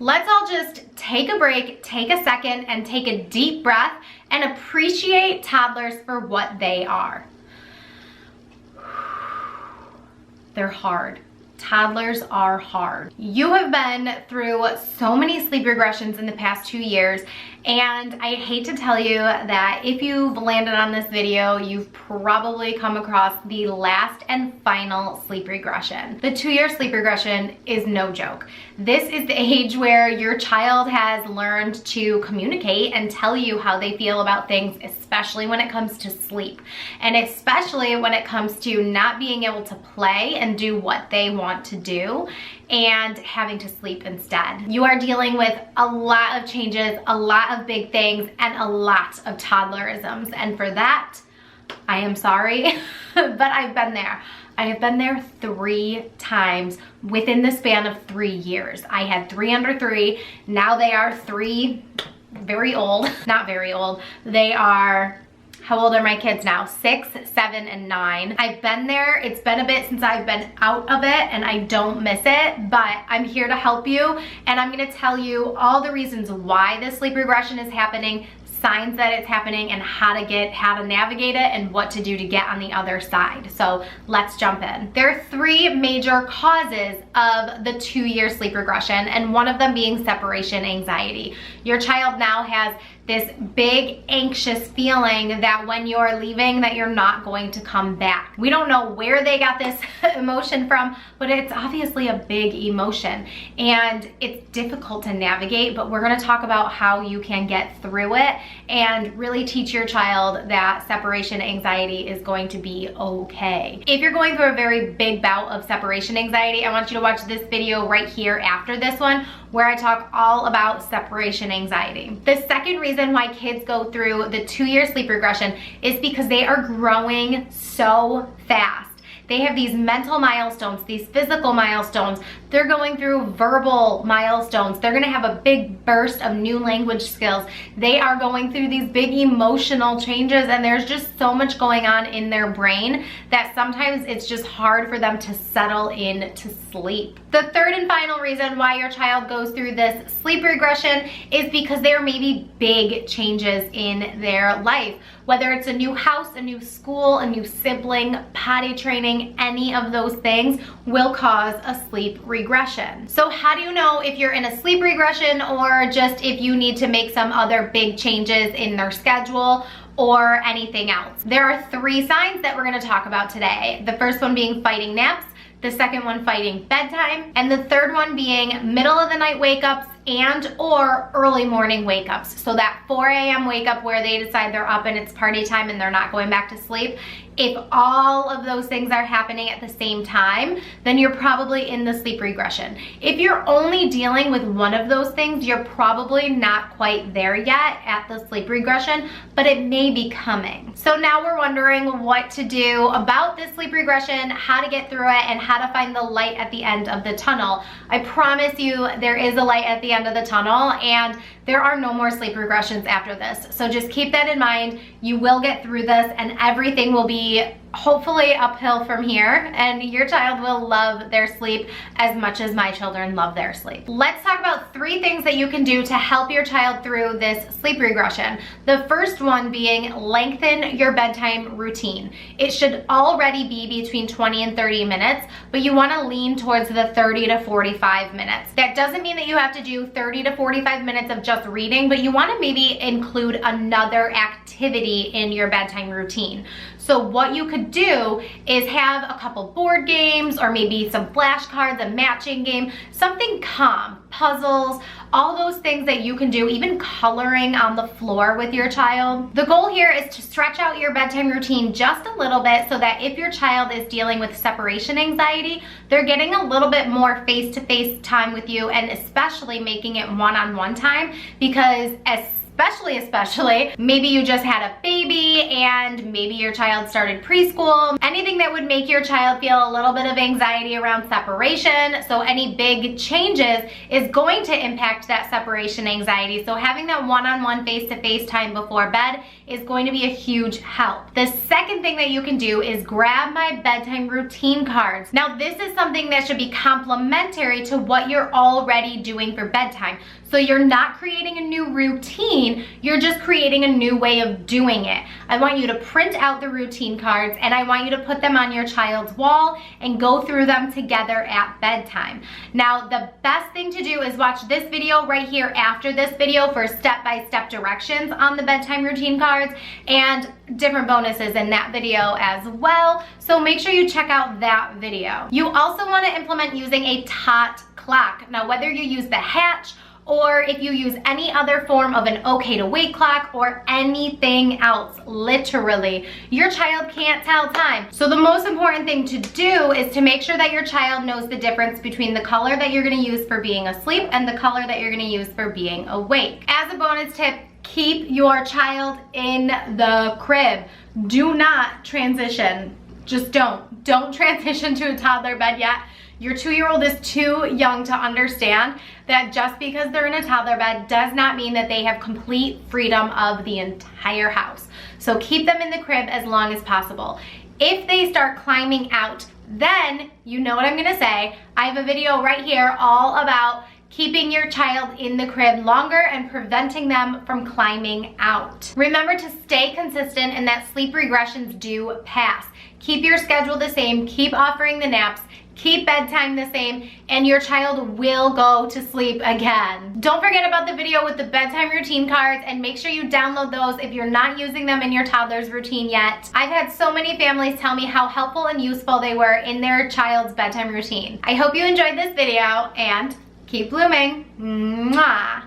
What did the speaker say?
Let's all just take a break, take a second, and take a deep breath and appreciate toddlers for what they are. They're hard. Toddlers are hard. You have been through so many sleep regressions in the past 2 years, and I hate to tell you that if you've landed on this video, you've probably come across the last and final sleep regression. The 2-year sleep regression is no joke. This is the age where your child has learned to communicate and tell you how they feel about things, especially when it comes to sleep, and especially when it comes to not being able to play and do what they want to do and having to sleep instead. You are dealing with a lot of changes, a lot of big things, and a lot of toddlerisms. And for that, I am sorry, but I've been there. I have been there 3 times within the span of 3 years. I had 3 under 3. Now they are 3 very old, not very old. They are, how old are my kids now? 6, 7, and 9. I've been there. It's been a bit since I've been out of it, and I don't miss it, but I'm here to help you, and I'm gonna tell you all the reasons why this sleep regression is happening, signs that it's happening, and how to navigate it and what to do to get on the other side. So let's jump in. There are 3 major causes of the 2-year sleep regression, and one of them being separation anxiety. Your child now has this big anxious feeling that when you're leaving that you're not going to come back. We don't know where they got this emotion from, but it's obviously a big emotion and it's difficult to navigate, but we're gonna talk about how you can get through it and really teach your child that separation anxiety is going to be okay. If you're going through a very big bout of separation anxiety, I want you to watch this video right here after this one, where I talk all about separation anxiety. The second reason why kids go through the 2-year sleep regression is because they are growing so fast. They have these mental milestones, these physical milestones. They're going through verbal milestones. They're gonna have a big burst of new language skills. They are going through these big emotional changes, and there's just so much going on in their brain that sometimes it's just hard for them to settle in to sleep. The third and final reason why your child goes through this sleep regression is because there may be big changes in their life. Whether it's a new house, a new school, a new sibling, potty training, any of those things will cause a sleep regression. So how do you know if you're in a sleep regression or just if you need to make some other big changes in their schedule or anything else? There are 3 signs that we're gonna talk about today. The first one being fighting naps, the second one fighting bedtime, and the third one being middle of the night wake-ups and or early morning wake-ups. So that 4 a.m. wake up where they decide they're up and it's party time and they're not going back to sleep. If all of those things are happening at the same time, then you're probably in the sleep regression. If you're only dealing with one of those things, you're probably not quite there yet at the sleep regression, but it may be coming. So now we're wondering what to do about this sleep regression, how to get through it, and how to find the light at the end of the tunnel. I promise you there is a light at the end of the tunnel, and there are no more sleep regressions after this. So just keep that in mind. You will get through this and everything will be hopefully uphill from here, and your child will love their sleep as much as my children love their sleep. Let's talk about 3 things that you can do to help your child through this sleep regression. The first one being lengthen your bedtime routine. It should already be between 20 and 30 minutes, but you want to lean towards the 30 to 45 minutes. That doesn't mean that you have to do 30 to 45 minutes of just reading, but you want to maybe include another activity in your bedtime routine. So what you could do is have a couple board games or maybe some flashcards, a matching game, something calm, puzzles, all those things that you can do, even coloring on the floor with your child. The goal here is to stretch out your bedtime routine just a little bit so that if your child is dealing with separation anxiety, they're getting a little bit more face-to-face time with you, and especially making it one-on-one time, because as especially, maybe you just had a baby and maybe your child started preschool. Anything that would make your child feel a little bit of anxiety around separation. So any big changes is going to impact that separation anxiety. So having that one-on-one face-to-face time before bed is going to be a huge help. The second thing that you can do is grab my bedtime routine cards. Now this is something that should be complementary to what you're already doing for bedtime. So you're not creating a new routine, you're just creating a new way of doing it. I want you to print out the routine cards and I want you to put them on your child's wall and go through them together at bedtime. Now the best thing to do is watch this video right here after this video for step-by-step directions on the bedtime routine cards and different bonuses in that video as well. So make sure you check out that video. You also want to implement using a tot clock. Now whether you use the Hatch or if you use any other form of an okay to wait clock or anything else, literally, your child can't tell time. So the most important thing to do is to make sure that your child knows the difference between the color that you're gonna use for being asleep and the color that you're gonna use for being awake. As a bonus tip, keep your child in the crib. Do not transition. Just don't. Don't transition to a toddler bed yet. Your 2-year-old is too young to understand that just because they're in a toddler bed does not mean that they have complete freedom of the entire house. So keep them in the crib as long as possible. If they start climbing out, then you know what I'm gonna say. I have a video right here all about keeping your child in the crib longer and preventing them from climbing out. Remember to stay consistent and that sleep regressions do pass. Keep your schedule the same, keep offering the naps, keep bedtime the same, and your child will go to sleep again. Don't forget about the video with the bedtime routine cards and make sure you download those if you're not using them in your toddler's routine yet. I've had so many families tell me how helpful and useful they were in their child's bedtime routine. I hope you enjoyed this video and keep blooming. Mwah.